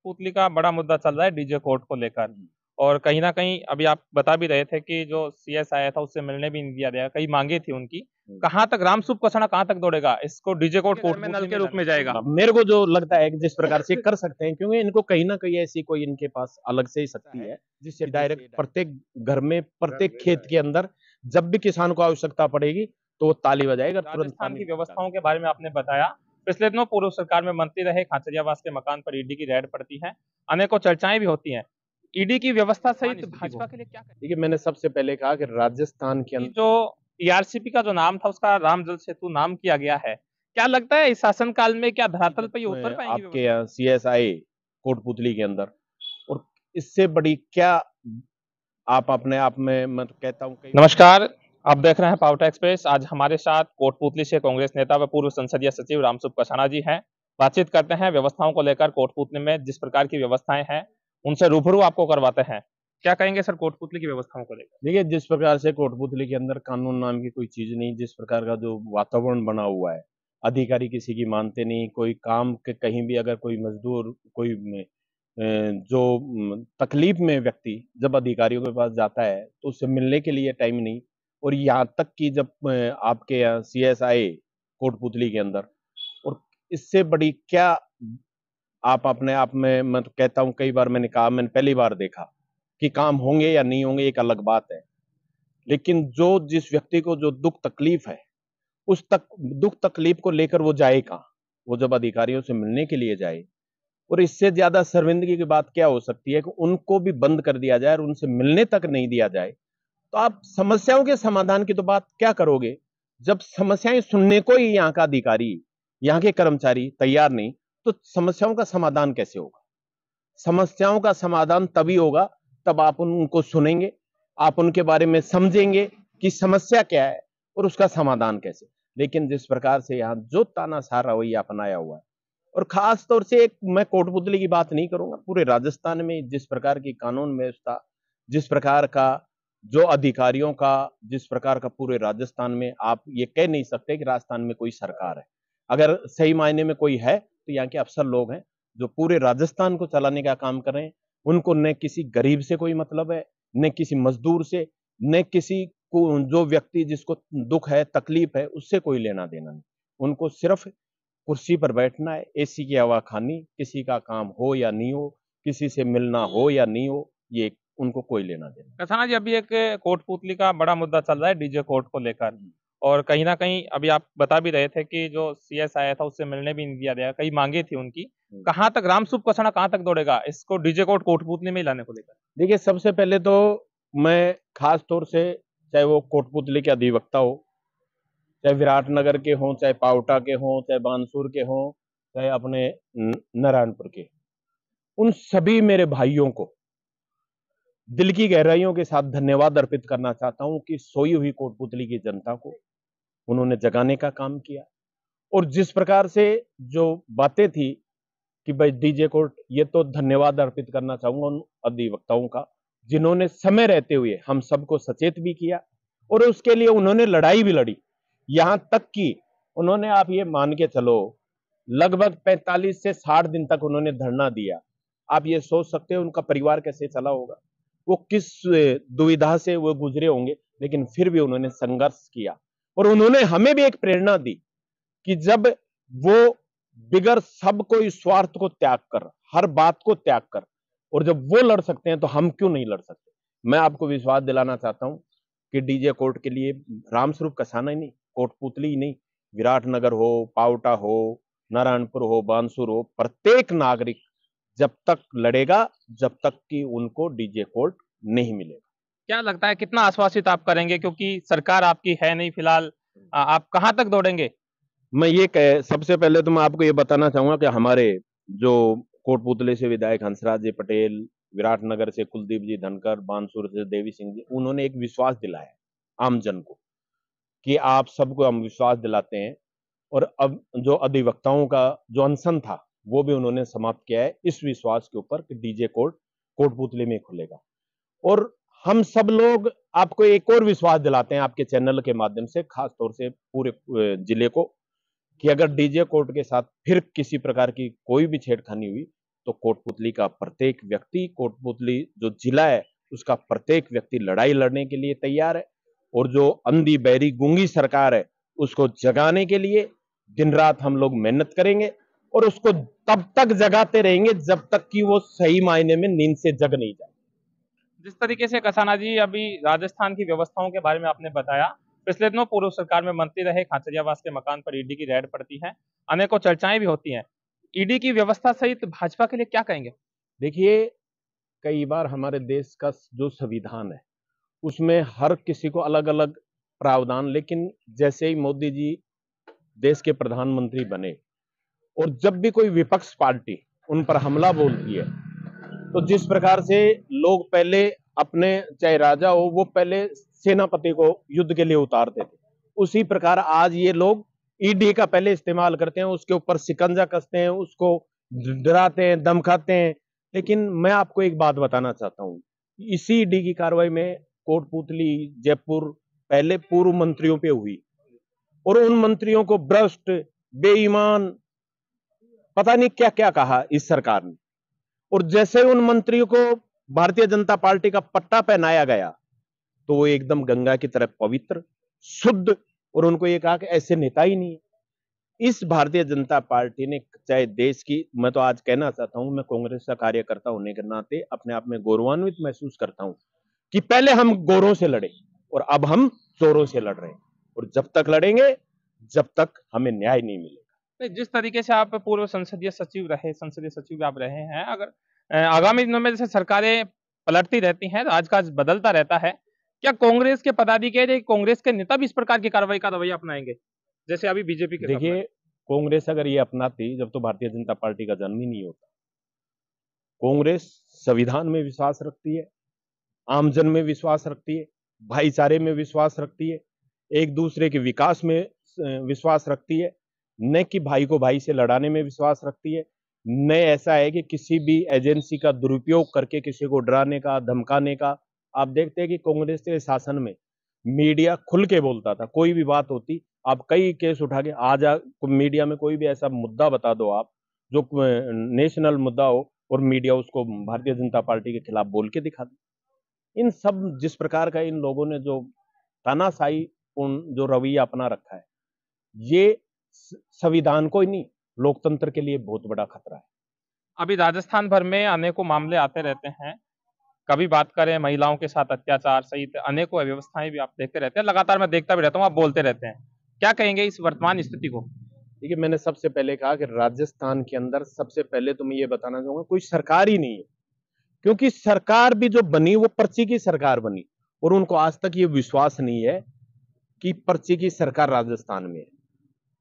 कोटपुतली का बड़ा मुद्दा चल रहा है डीजे कोर्ट को लेकर। और कहीं ना कहीं अभी आप बता भी रहे थे कि जो सीएस आया था उससे मिलने भी नहीं दिया गया, कई मांगे थी उनकी। कहां तक रामसूप कसाना कहां तक दौड़ेगा, इसको डीजे कोर्ट कोर्ट में नल के रूप में जाएगा? मेरे को जो लगता है कि जिस प्रकार से कर सकते हैं, क्योंकि इनको कहीं ना कहीं ऐसी कोई इनके पास अलग से ही शक्ति है जिससे डायरेक्ट प्रत्येक घर में, प्रत्येक खेत के अंदर जब भी किसान को आवश्यकता पड़ेगी तो वो ताली बजाएगा, तुरंत राजस्थान की व्यवस्थाओं के बारे में आपने बताया। पिछले दिनों पूर्व सरकार में मंत्री रहे खाचरियावास के मकान पर ईडी की रेड पड़ती है, अनेकों चर्चाएं भी होती हैं। ईडी की व्यवस्था सहित भाजपा के लिए क्या करें? देखिए, मैंने सबसे पहले कहा कि राजस्थान के अंदर जो ईआरसीपी का जो नाम था उसका राम जल सेतु नाम किया गया है, क्या लगता है इस शासनकाल में क्या धरातल पर ये उतर पाएंगी आपके यहाँ सीएसआई कोटपुतली के अंदर, और इससे बड़ी क्या आप अपने आप में, मैं तो कहता हूँ। नमस्कार, आप देख रहे हैं पावटा एक्सप्रेस। आज हमारे साथ कोटपुतली से कांग्रेस नेता व पूर्व संसदीय सचिव रामसूप कसाना जी हैं। बातचीत करते हैं व्यवस्थाओं को लेकर। कोटपुतली में जिस प्रकार की व्यवस्थाएं हैं उनसे रूबरू आपको करवाते हैं। क्या कहेंगे सर कोटपुतली की व्यवस्थाओं को लेकर? देखिए, जिस प्रकार से कोटपुतली के अंदर कानून नाम की कोई चीज नहीं, जिस प्रकार का जो वातावरण बना हुआ है, अधिकारी किसी की मानते नहीं। कोई काम के कहीं भी अगर कोई मजदूर, कोई जो तकलीफ में व्यक्ति जब अधिकारियों के पास जाता है तो उससे मिलने के लिए टाइम नहीं। और यहाँ तक कि जब आपके यहाँ सीएसआई कोटपुतली के अंदर, और इससे बड़ी क्या आप अपने आप में, मैं तो कहता हूँ, कई बार मैंने कहा, मैंने पहली बार देखा कि काम होंगे या नहीं होंगे एक अलग बात है, लेकिन जो जिस व्यक्ति को जो दुख तकलीफ है, उस तक दुख तकलीफ को लेकर वो जाए कहाँ? वो जब अधिकारियों से मिलने के लिए जाए, और इससे ज्यादा शर्मिंदगी की बात क्या हो सकती है कि उनको भी बंद कर दिया जाए और उनसे मिलने तक नहीं दिया जाए। तो आप समस्याओं के समाधान की तो बात क्या करोगे जब समस्याएं सुनने को ही यहाँ का अधिकारी, यहाँ के कर्मचारी तैयार नहीं? तो समस्याओं का समाधान कैसे होगा? समस्याओं का समाधान तभी होगा तब आप उनको सुनेंगे, आप उनके बारे में समझेंगे कि समस्या क्या है और उसका समाधान कैसे। लेकिन जिस प्रकार से यहाँ जो तानाशाह रवैया अपनाया हुआ है, और खास तौर से एक मैं कोटपुतली की बात नहीं करूंगा, पूरे राजस्थान में जिस प्रकार की कानून व्यवस्था, जिस प्रकार का जो अधिकारियों का, जिस प्रकार का पूरे राजस्थान में, आप ये कह नहीं सकते कि राजस्थान में कोई सरकार है। अगर सही मायने में कोई है तो यहाँ के अफसर लोग हैं जो पूरे राजस्थान को चलाने का काम कर रहे हैं। उनको न किसी गरीब से कोई मतलब है, न किसी मजदूर से, न किसी को, जो व्यक्ति जिसको दुख है, तकलीफ है, उससे कोई लेना देना नहीं। उनको सिर्फ कुर्सी पर बैठना है, एसी की हवा खानी, किसी का काम हो या नहीं हो, किसी से मिलना हो या नहीं हो, ये उनको कोई लेना देना। कसाना जी, अभी एक कोटपुतली का बड़ा मुद्दा चल रहा है डीजे कोर्ट को लेकर। और कहीं ना कहीं अभी आप बता भी रहे थे कि जो सीएस आया था उससे मिलने भी नहीं दिया गया, कई मांगे थी उनकी। कहां तक रामसूप कसाना कहां तक दौड़ेगा इसको डीजे कोर्ट कोटपुतली में ही लाने को लेकर? देखिए, सबसे पहले तो मैं खास तौर से, चाहे वो कोटपुतली के अधिवक्ता हो, चाहे विराटनगर के हों, चाहे पावटा के हों, चाहे बानसूर के हों, चाहे अपने नारायणपुर के, उन सभी मेरे भाइयों को दिल की गहराइयों के साथ धन्यवाद अर्पित करना चाहता हूं कि सोई हुई कोटपुतली की जनता को उन्होंने जगाने का काम किया। और जिस प्रकार से जो बातें थी कि भाई डीजे कोर्ट, ये तो धन्यवाद अर्पित करना चाहूंगा उन अधिवक्ताओं का जिन्होंने समय रहते हुए हम सबको सचेत भी किया, और उसके लिए उन्होंने लड़ाई भी लड़ी। यहां तक कि उन्होंने, आप ये मान के चलो, लगभग 45 से 60 दिन तक उन्होंने धरना दिया। आप ये सोच सकते हो उनका परिवार कैसे चला होगा, वो किस दुविधा से वो गुजरे होंगे, लेकिन फिर भी उन्होंने संघर्ष किया। और उन्होंने हमें भी एक प्रेरणा दी कि जब वो बिगर सब कोई स्वार्थ को त्याग कर, हर बात को त्याग कर, और जब वो लड़ सकते हैं तो हम क्यों नहीं लड़ सकते। मैं आपको विश्वास दिलाना चाहता हूं कि डीजे कोर्ट के लिए रामस्वरूप कसाना ही नहीं, कोटपुतली ही नहीं, विराटनगर हो, पावटा हो, नारायणपुर हो, बानसूर हो, प्रत्येक नागरिक जब तक लड़ेगा जब तक कि उनको डीजे कोर्ट नहीं मिलेगा। क्या लगता है कितना आश्वासित आप करेंगे, क्योंकि सरकार आपकी है नहीं फिलहाल, आप कहां तक दौड़ेंगे? मैं ये कह सबसे पहले तो मैं आपको ये बताना चाहूंगा कि हमारे जो कोटपुतली से विधायक हंसराज जी पटेल, विराटनगर से कुलदीप जी धनकर, बानसूर से देवी सिंह जी, उन्होंने एक विश्वास दिलाया आमजन को कि आप सबको हम विश्वास दिलाते हैं। और अब जो अधिवक्ताओं का जो अनशन था वो भी उन्होंने समाप्त किया है इस विश्वास के ऊपर कि डीजे कोर्ट कोटपुतली में खुलेगा। और हम सब लोग आपको एक और विश्वास दिलाते हैं आपके चैनल के माध्यम से, खास तौर से पूरे जिले को, कि अगर डीजे कोर्ट के साथ फिर किसी प्रकार की कोई भी छेड़खानी हुई तो कोटपुतली का प्रत्येक व्यक्ति, कोटपुतली जो जिला है उसका प्रत्येक व्यक्ति लड़ाई लड़ने के लिए तैयार है। और जो अंधी बहरी गूंगी सरकार है उसको जगाने के लिए दिन रात हम लोग मेहनत करेंगे और उसको तब तक जगाते रहेंगे जब तक कि वो सही मायने में नींद से जग नहीं जाए। जिस तरीके से कसाना जी अभी राजस्थान की व्यवस्थाओं के बारे में आपने बताया, पिछले दिनों पूर्व सरकार में मंत्री रहे खाचरियावास के मकान पर ईडी की रेड पड़ती है, अनेकों चर्चाएं भी होती हैं। ईडी की व्यवस्था सहित भाजपा के लिए क्या कहेंगे? देखिए, कई बार हमारे देश का जो संविधान है उसमें हर किसी को अलग अलग प्रावधान, लेकिन जैसे ही मोदी जी देश के प्रधानमंत्री बने और जब भी कोई विपक्ष पार्टी उन पर हमला बोलती है तो जिस प्रकार से लोग पहले अपने, चाहे राजा हो, वो पहले सेनापति को युद्ध के लिए उतारते थे, उसी प्रकार आज ये लोग ईडी का पहले इस्तेमाल करते हैं, उसके ऊपर शिकंजा कसते हैं, उसको डराते हैं, धमकाते हैं। लेकिन मैं आपको एक बात बताना चाहता हूं, इसी ईडी की कार्रवाई में कोटपुतली, जयपुर पहले पूर्व मंत्रियों पे हुई और उन मंत्रियों को भ्रष्ट, बेईमान, पता नहीं क्या क्या कहा इस सरकार ने। और जैसे उन मंत्रियों को भारतीय जनता पार्टी का पट्टा पहनाया गया तो वो एकदम गंगा की तरह पवित्र, शुद्ध, और उनको ये कहा कि ऐसे नेता ही नहीं है। इस भारतीय जनता पार्टी ने, चाहे देश की, मैं तो आज कहना चाहता हूं, मैं कांग्रेस का कार्यकर्ता होने के नाते अपने आप में गौरवान्वित महसूस करता हूं कि पहले हम गोरों से लड़े और अब हम चोरों से लड़ रहे हैं, और जब तक लड़ेंगे जब तक हमें न्याय नहीं मिलेगा। जिस तरीके से आप पूर्व संसदीय सचिव भी आप रहे हैं, अगर आगामी दिनों में जैसे सरकारें पलटती रहती हैं, राजकाज बदलता रहता है, क्या कांग्रेस के पदाधिकारी, कांग्रेस के नेता भी इस प्रकार की कार्रवाई का रवैया अपनाएंगे जैसे अभी बीजेपी के? देखिए, कांग्रेस अगर ये अपनाती जब तो भारतीय जनता पार्टी का जन्म ही नहीं होता। कांग्रेस संविधान में विश्वास रखती है, आमजन में विश्वास रखती है, भाईचारे में विश्वास रखती है, एक दूसरे के विकास में विश्वास रखती है, न कि भाई को भाई से लड़ाने में विश्वास रखती है, न ऐसा है कि किसी भी एजेंसी का दुरुपयोग करके किसी को डराने का, धमकाने का। आप देखते हैं कि कांग्रेस के शासन में मीडिया खुल के बोलता था, कोई भी बात होती, आप कई केस उठा के आज मीडिया में कोई भी ऐसा मुद्दा बता दो आप जो नेशनल मुद्दा हो और मीडिया उसको भारतीय जनता पार्टी के खिलाफ बोल के दिखा दे। इन सब, जिस प्रकार का इन लोगों ने जो तानाशाही जो रवैया अपना रखा है, ये संविधान को ही नहीं, लोकतंत्र के लिए बहुत बड़ा खतरा है। अभी राजस्थान भर में अनेकों मामले आते रहते हैं, कभी बात करें महिलाओं के साथ अत्याचार सहित अनेकों अव्यवस्थाएं भी आप देखते रहते हैं, लगातार मैं देखता भी रहता हूँ, आप बोलते रहते हैं, क्या कहेंगे इस वर्तमान स्थिति को? देखिए, मैंने सबसे पहले कहा कि राजस्थान के अंदर सबसे पहले तो मैं ये बताना चाहूंगा, कोई सरकार ही नहीं है, क्योंकि सरकार भी जो बनी वो पर्ची की सरकार बनी, और उनको आज तक ये विश्वास नहीं है कि पर्ची की सरकार राजस्थान में है।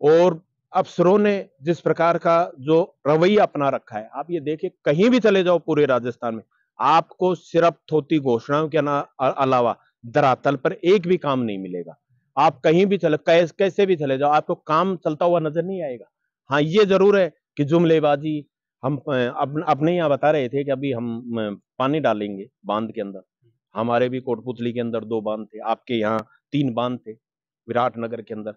और अफसरों ने जिस प्रकार का जो रवैया अपना रखा है, आप ये देखिए, कहीं भी चले जाओ पूरे राजस्थान में, आपको सिर्फ थोती घोषणाओं के अलावा धरातल पर एक भी काम नहीं मिलेगा। आप कहीं भी चले, कैसे भी चले जाओ, आपको काम चलता हुआ नजर नहीं आएगा। हाँ, ये जरूर है कि जुमलेबाजी, हम अपने यहाँ बता रहे थे कि अभी हम पानी डालेंगे बांध के अंदर। हमारे भी कोटपुतली के अंदर 2 बांध थे, आपके यहाँ 3 बांध थे, विराटनगर के अंदर।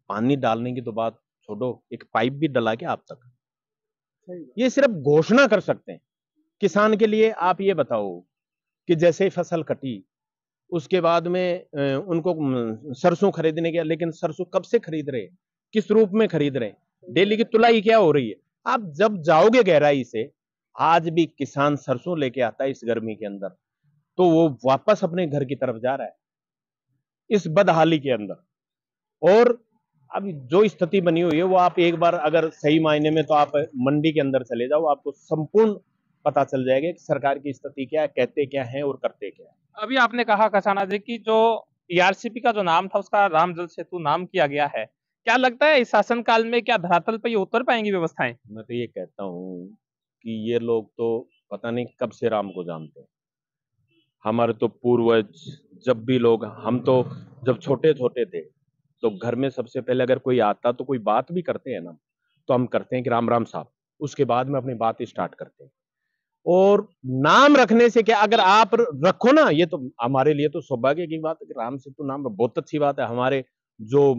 पानी डालने की तो बात छोड़ो, एक पाइप भी डला के आप तक, ये सिर्फ घोषणा कर सकते हैं। किसान के लिए आप ये बताओ कि जैसे फसल कटी उसके बाद में उनको सरसों खरीदने के, लेकिन सरसों कब से खरीद रहे हैं, किस रूप में खरीद रहे हैं, डेली की तुलाई क्या हो रही है? आप जब जाओगे गहराई से, आज भी किसान सरसों लेके आता है इस गर्मी के अंदर, तो वो वापस अपने घर की तरफ जा रहा है इस बदहाली के अंदर। और अब जो स्थिति बनी हुई है वो आप एक बार अगर सही मायने में, तो आप मंडी के अंदर चले जाओ, आपको संपूर्ण पता चल जाएगा कि सरकार की स्थिति क्या है, कहते क्या है और करते क्या है। अभी आपने कहा कसाना जी की जो ईआरसीपी का जो नाम था उसका राम जल सेतु नाम किया गया है, क्या लगता है इस शासनकाल में क्या धरातल पर ये उतर पाएंगी व्यवस्थाएं? मैं तो ये कहता हूँ कि ये लोग तो पता नहीं कब से राम को जानते हैं। हमारे तो पूर्वज, जब भी लोग, हम तो जब छोटे छोटे थे तो घर में सबसे पहले अगर कोई आता तो कोई बात भी करते हैं ना, तो हम करते हैं कि राम राम साहब, उसके बाद में अपनी बात स्टार्ट करते हैं। और नाम रखने से क्या, अगर आप रखो ना, ये तो हमारे लिए तो सौभाग्य की बात है कि राम सेतु नाम बहुत अच्छी बात है। हमारे जो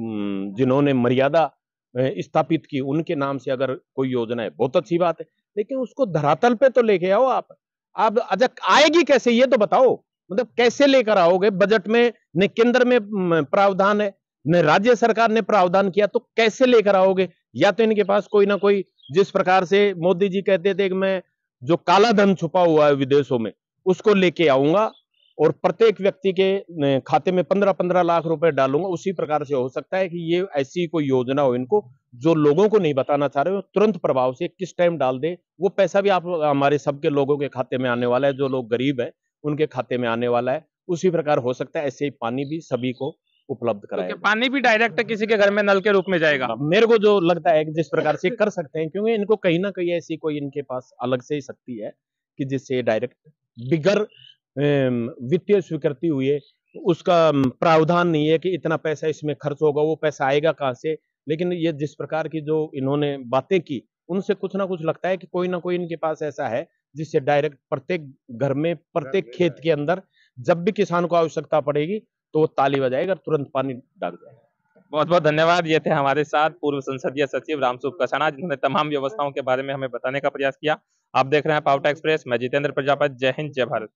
जिन्होंने मर्यादा स्थापित की, उनके नाम से अगर कोई योजना है, बहुत अच्छी बात है। लेकिन उसको धरातल पे तो लेके आओ आप। अच्छा आएगी कैसे ये तो बताओ, मतलब कैसे लेकर आओगे? बजट में न केंद्र में प्रावधान है, न राज्य सरकार ने प्रावधान किया, तो कैसे लेकर आओगे? या तो इनके पास कोई ना कोई, जिस प्रकार से मोदी जी कहते थे कि मैं जो काला धन छुपा हुआ है विदेशों में उसको लेके आऊंगा और प्रत्येक व्यक्ति के खाते में 15-15 लाख रुपए डालूंगा, उसी प्रकार से हो सकता है कि ये ऐसी कोई योजना हो इनको जो लोगों को नहीं बताना चाह रहे हो, तुरंत प्रभाव से किस टाइम डाल दे, वो पैसा भी आप हमारे सबके लोगों के खाते में आने वाला है, जो लोग गरीब है उनके खाते में आने वाला है। उसी प्रकार हो सकता है ऐसे ही पानी भी सभी को उपलब्ध कराया। पानी भी डायरेक्ट किसी के घर में नल के रूप में जाएगा? मेरे को जो लगता है कि जिस प्रकार से कर सकते हैं, क्योंकि इनको कहीं ना कहीं ऐसी कोई इनके पास अलग से ही शक्ति है कि जिससे डायरेक्ट बिगर वित्तीय स्वीकृति हुई है, उसका प्रावधान नहीं है कि इतना पैसा इसमें खर्च होगा, वो पैसा आएगा कहाँ से। लेकिन ये जिस प्रकार की जो इन्होंने बातें की, उनसे कुछ ना कुछ लगता है कि कोई ना कोई इनके पास ऐसा है जिससे डायरेक्ट प्रत्येक घर में, प्रत्येक खेत के अंदर जब भी किसान को आवश्यकता पड़ेगी तो वो ताली बजाएगा, तुरंत पानी डाल जाएगा। बहुत बहुत धन्यवाद। ये थे हमारे साथ पूर्व संसदीय सचिव रामसूख कसाना, जिन्होंने तमाम व्यवस्थाओं के बारे में हमें बताने का प्रयास किया। आप देख रहे हैं पावटा एक्सप्रेस, मैं जितेंद्र प्रजापति। जय हिंद, जय भारत।